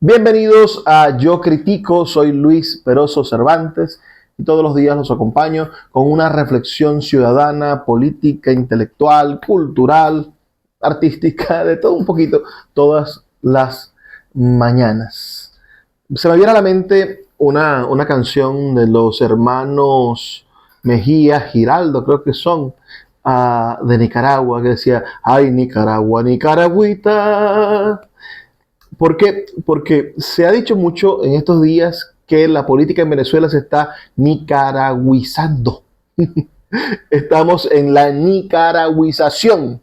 Bienvenidos a Yo Critico, soy Luis Peroso Cervantes y todos los días los acompaño con una reflexión ciudadana, política, intelectual, cultural, artística, de todo un poquito, todas las mañanas. Se me viene a la mente una canción de los hermanos Mejía, Giraldo, creo que son, de Nicaragua, que decía, ay Nicaragua, Nicaragüita. ¿Por qué? Porque se ha dicho mucho en estos días que la política en Venezuela se está nicaragüizando. Estamos en la nicaragüización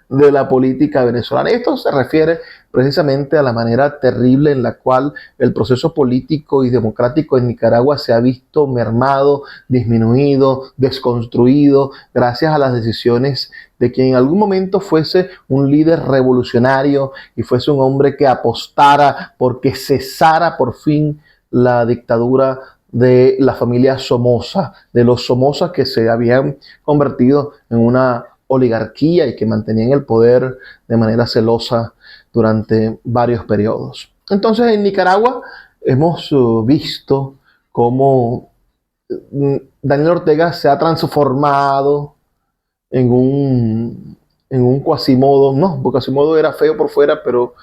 de la política venezolana. Esto se refiere precisamente a la manera terrible en la cual el proceso político y democrático en Nicaragua se ha visto mermado, disminuido, desconstruido, gracias a las decisiones de quien en algún momento fuese un líder revolucionario y fuese un hombre que apostara porque cesara por fin la dictadura de la familia Somoza, de los Somoza que se habían convertido en una oligarquía y que mantenían el poder de manera celosa durante varios periodos. Entonces en Nicaragua hemos visto cómo Daniel Ortega se ha transformado en un Quasimodo. No, porque Quasimodo era feo por fuera, pero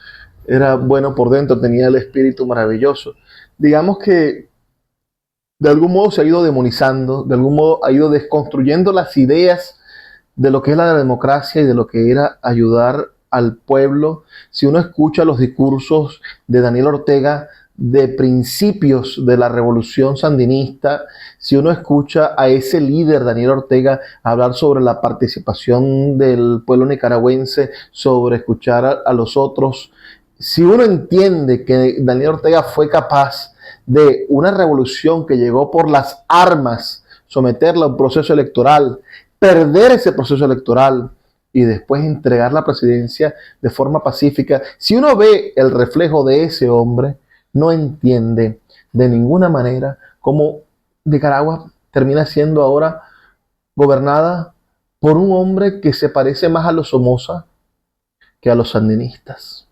era bueno por dentro, tenía el espíritu maravilloso. Digamos que de algún modo se ha ido demonizando, de algún modo ha ido desconstruyendo las ideas de lo que es la democracia y de lo que era ayudar al pueblo. Si uno escucha los discursos de Daniel Ortega de principios de la revolución sandinista, si uno escucha a ese líder Daniel Ortega hablar sobre la participación del pueblo nicaragüense, sobre escuchar a los otros, si uno entiende que Daniel Ortega fue capaz de una revolución que llegó por las armas, someterla a un proceso electoral, perder ese proceso electoral y después entregar la presidencia de forma pacífica, si uno ve el reflejo de ese hombre, no entiende de ninguna manera cómo Nicaragua termina siendo ahora gobernada por un hombre que se parece más a los Somoza que a los sandinistas.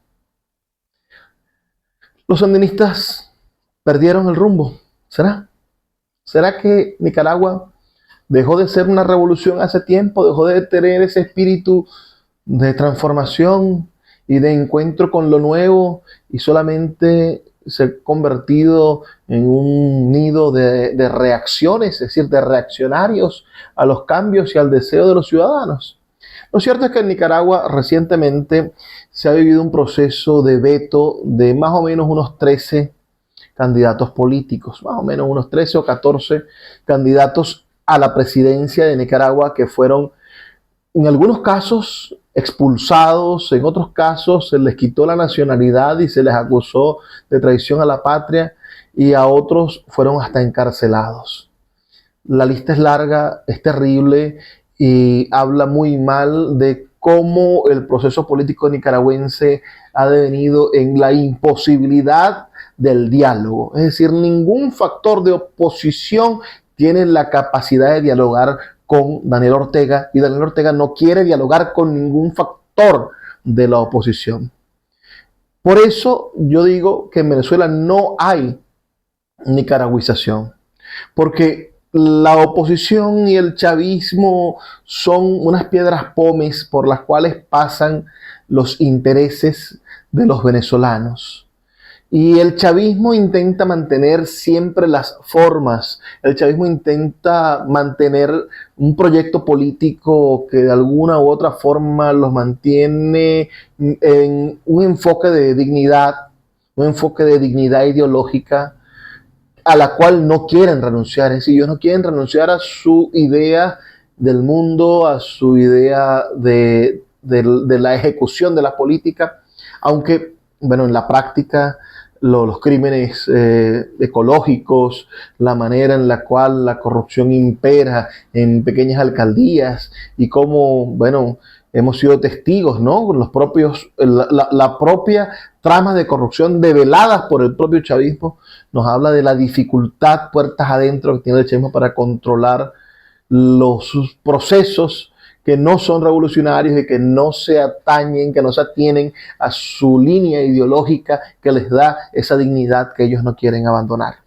Los sandinistas perdieron el rumbo. ¿Será? ¿Será que Nicaragua dejó de ser una revolución hace tiempo? ¿Dejó de tener ese espíritu de transformación y de encuentro con lo nuevo y solamente se ha convertido en un nido de reacciones, es decir, de reaccionarios a los cambios y al deseo de los ciudadanos? Lo cierto es que en Nicaragua recientemente se ha vivido un proceso de veto de más o menos unos 13 candidatos políticos, más o menos unos 13 o 14 candidatos a la presidencia de Nicaragua que fueron en algunos casos expulsados, en otros casos se les quitó la nacionalidad y se les acusó de traición a la patria y a otros fueron hasta encarcelados. La lista es larga, es terrible y habla muy mal de cómo el proceso político nicaragüense ha devenido en la imposibilidad del diálogo. Es decir, ningún factor de oposición tiene la capacidad de dialogar con Daniel Ortega y Daniel Ortega no quiere dialogar con ningún factor de la oposición. Por eso yo digo que en Venezuela no hay nicaragüización, porque la oposición y el chavismo son unas piedras pómez por las cuales pasan los intereses de los venezolanos. Y el chavismo intenta mantener siempre las formas. El chavismo intenta mantener un proyecto político que de alguna u otra forma los mantiene en un enfoque de dignidad ideológica a la cual no quieren renunciar. Es decir, ellos no quieren renunciar a su idea del mundo, a su idea de la ejecución de la política, aunque, bueno, en la práctica los crímenes ecológicos, la manera en la cual la corrupción impera en pequeñas alcaldías y cómo, bueno, hemos sido testigos, ¿no? La propia trama de corrupción develadas por el propio chavismo nos habla de la dificultad puertas adentro que tiene el chavismo para controlar los procesos que no son revolucionarios y que no se atañen, que no se atienen a su línea ideológica que les da esa dignidad que ellos no quieren abandonar.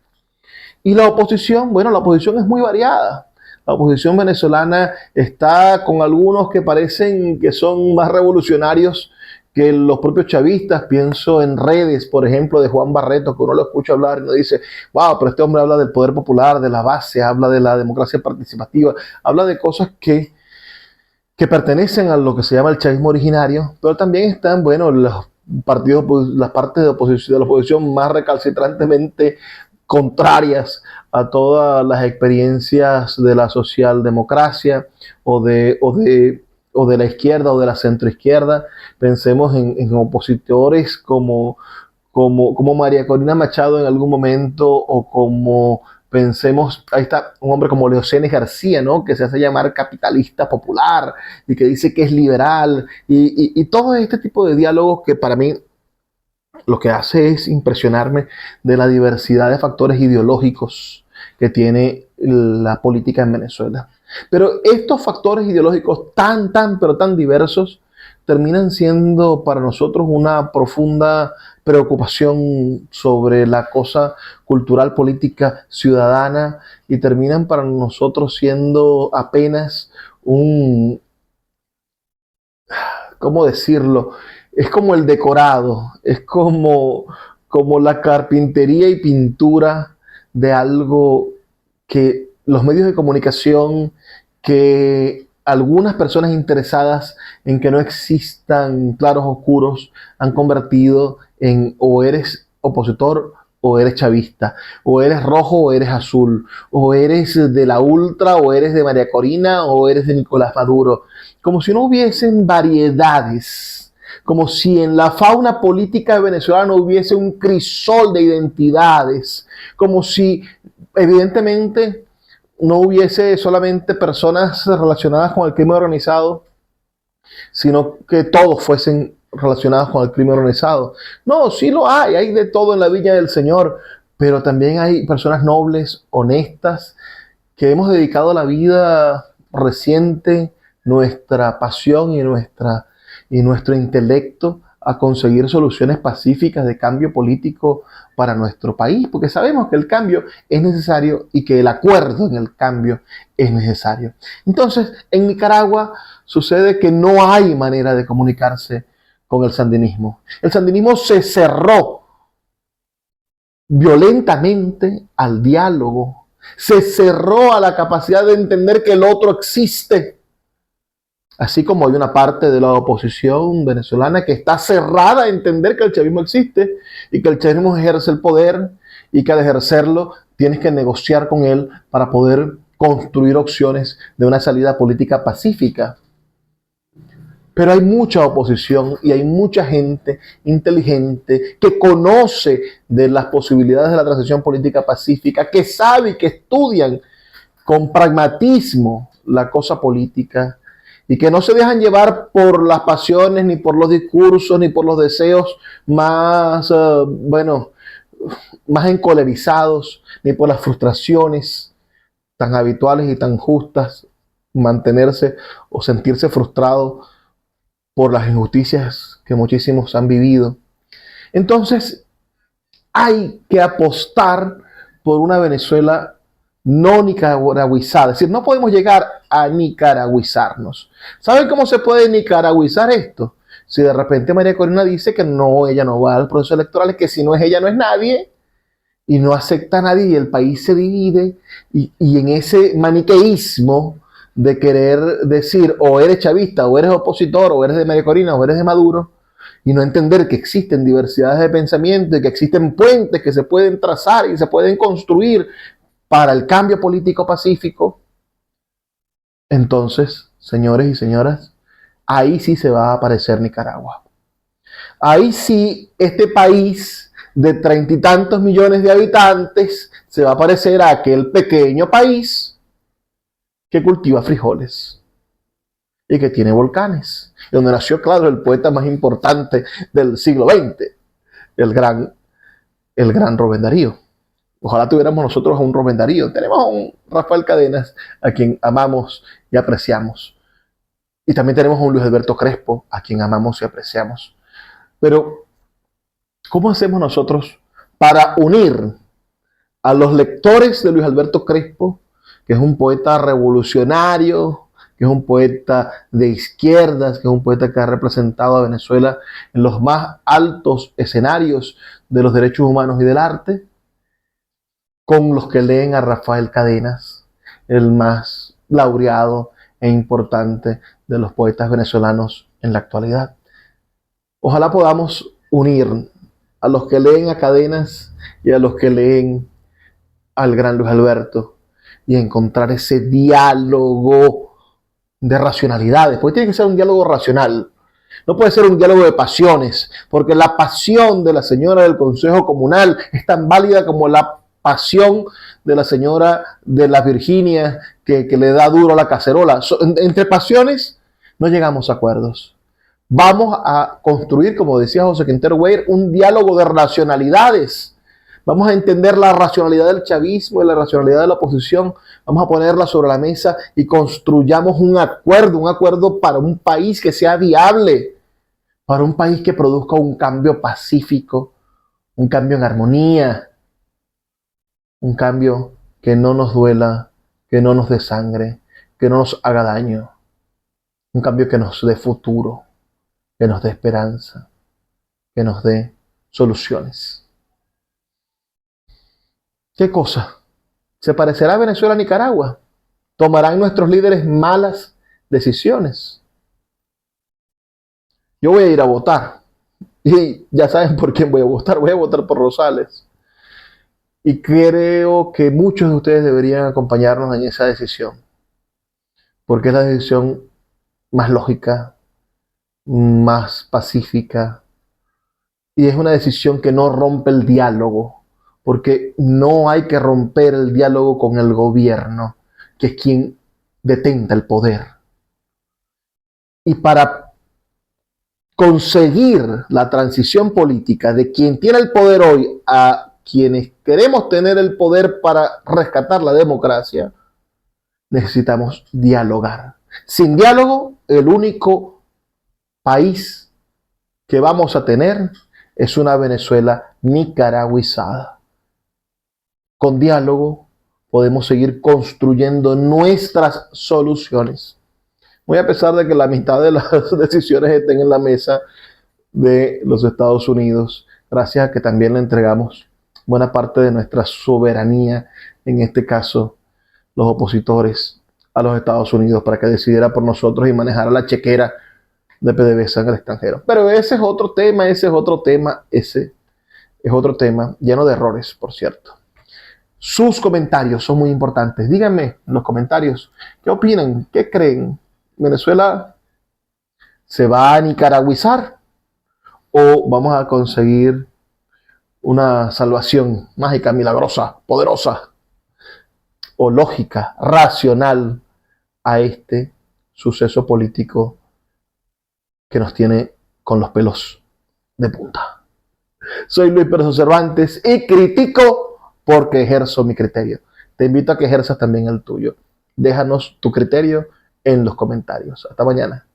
Y la oposición, bueno, la oposición es muy variada. La oposición venezolana está con algunos que parecen que son más revolucionarios que los propios chavistas. Pienso en redes, por ejemplo, de Juan Barreto, que uno lo escucha hablar y uno dice, wow, pero este hombre habla del poder popular, de la base, habla de la democracia participativa, habla de cosas que pertenecen a lo que se llama el chavismo originario, pero también están, bueno, los partidos, las partes de la oposición más recalcitrantemente contrarias a todas las experiencias de la socialdemocracia o de la izquierda o de la centroizquierda. Pensemos en opositores como María Corina Machado en algún momento, o como pensemos, ahí está un hombre como Leocenes García, ¿no? Que se hace llamar capitalista popular y que dice que es liberal, y todo este tipo de diálogos que para mí lo que hace es impresionarme de la diversidad de factores ideológicos que tiene la política en Venezuela. Pero estos factores ideológicos pero tan diversos, terminan siendo para nosotros una profunda preocupación sobre la cosa cultural, política, ciudadana, y terminan para nosotros siendo apenas un, ¿cómo decirlo? Es como el decorado, es como la carpintería y pintura de algo que los medios de comunicación, que algunas personas interesadas en que no existan claros oscuros, han convertido en o eres opositor o eres chavista, o eres rojo o eres azul, o eres de la ultra o eres de María Corina o eres de Nicolás Maduro, como si no hubiesen variedades, como si en la fauna política venezolana no hubiese un crisol de identidades, como si evidentemente no hubiese solamente personas relacionadas con el crimen organizado, sino que todos fuesen relacionados con el crimen organizado. No, sí lo hay de todo en la viña del Señor, pero también hay personas nobles, honestas, que hemos dedicado la vida reciente, nuestra pasión y nuestro intelecto a conseguir soluciones pacíficas de cambio político para nuestro país, porque sabemos que el cambio es necesario y que el acuerdo en el cambio es necesario. Entonces, en Nicaragua sucede que no hay manera de comunicarse con el sandinismo. El sandinismo se cerró violentamente al diálogo, se cerró a la capacidad de entender que el otro existe. Así como hay una parte de la oposición venezolana que está cerrada a entender que el chavismo existe y que el chavismo ejerce el poder, y que al ejercerlo tienes que negociar con él para poder construir opciones de una salida política pacífica. Pero hay mucha oposición y hay mucha gente inteligente que conoce de las posibilidades de la transición política pacífica, que sabe y que estudian con pragmatismo la cosa política, y que no se dejan llevar por las pasiones, ni por los discursos, ni por los deseos más, más encolerizados, ni por las frustraciones tan habituales y tan justas, mantenerse o sentirse frustrado por las injusticias que muchísimos han vivido. Entonces, hay que apostar por una Venezuela no nicaragüizada. Es decir, no podemos llegar a nicaragüizarnos. ¿Saben cómo se puede nicaragüizar esto? Si de repente María Corina dice que no, ella no va al proceso electoral, que si no es ella no es nadie, y no acepta a nadie, y el país se divide, y en ese maniqueísmo de querer decir o eres chavista, o eres opositor, o eres de María Corina, o eres de Maduro, y no entender que existen diversidades de pensamiento y que existen puentes que se pueden trazar y se pueden construir para el cambio político pacífico, entonces, señores y señoras, ahí sí se va a aparecer Nicaragua. Ahí sí este país de 30 y tantos millones de habitantes se va a parecer a aquel pequeño país que cultiva frijoles y que tiene volcanes, donde nació, claro, el poeta más importante del siglo XX, el gran Rubén Darío. Ojalá tuviéramos nosotros a un Rubén Darío. Tenemos a un Rafael Cadenas, a quien amamos y apreciamos. Y también tenemos a un Luis Alberto Crespo, a quien amamos y apreciamos. Pero, ¿cómo hacemos nosotros para unir a los lectores de Luis Alberto Crespo, que es un poeta revolucionario, que es un poeta de izquierdas, que es un poeta que ha representado a Venezuela en los más altos escenarios de los derechos humanos y del arte, con los que leen a Rafael Cadenas, el más laureado e importante de los poetas venezolanos en la actualidad? Ojalá podamos unir a los que leen a Cadenas y a los que leen al gran Luis Alberto y encontrar ese diálogo de racionalidades, porque tiene que ser un diálogo racional. No puede ser un diálogo de pasiones, porque la pasión de la señora del Consejo Comunal es tan válida como la pasión de la señora de las Virginias que le da duro a la cacerola. Entre pasiones no llegamos a acuerdos. Vamos a construir, como decía José Quintero Weir, un diálogo de racionalidades. Vamos a entender la racionalidad del chavismo y la racionalidad de la oposición. Vamos a ponerla sobre la mesa y construyamos un acuerdo para un país que sea viable, para un país que produzca un cambio pacífico, un cambio en armonía, un cambio que no nos duela, que no nos dé sangre, que no nos haga daño, un cambio que nos dé futuro, que nos dé esperanza, que nos dé soluciones. ¿Qué cosa? ¿Se parecerá a Venezuela a Nicaragua? ¿Tomarán nuestros líderes malas decisiones? Yo voy a ir a votar. Y ya saben por quién voy a votar. Voy a votar por Rosales. Y creo que muchos de ustedes deberían acompañarnos en esa decisión. Porque es la decisión más lógica, más pacífica. Y es una decisión que no rompe el diálogo. Porque no hay que romper el diálogo con el gobierno, que es quien detenta el poder. Y para conseguir la transición política de quien tiene el poder hoy a quienes queremos tener el poder para rescatar la democracia, necesitamos dialogar. Sin diálogo, el único país que vamos a tener es una Venezuela nicaragüizada. Con diálogo podemos seguir construyendo nuestras soluciones. Muy a pesar de que la mitad de las decisiones estén en la mesa de los Estados Unidos, gracias a que también le entregamos buena parte de nuestra soberanía, en este caso los opositores a los Estados Unidos, para que decidiera por nosotros y manejara la chequera de PDVSA en el extranjero. Pero ese es otro tema lleno de errores, por cierto. Sus comentarios son muy importantes. Díganme en los comentarios qué opinan, qué creen. ¿Venezuela se va a nicaragüizar o vamos a conseguir una salvación mágica, milagrosa, poderosa o lógica, racional a este suceso político que nos tiene con los pelos de punta? Soy Luis Pérez Cervantes y critico porque ejerzo mi criterio. Te invito a que ejerzas también el tuyo. Déjanos tu criterio en los comentarios. Hasta mañana.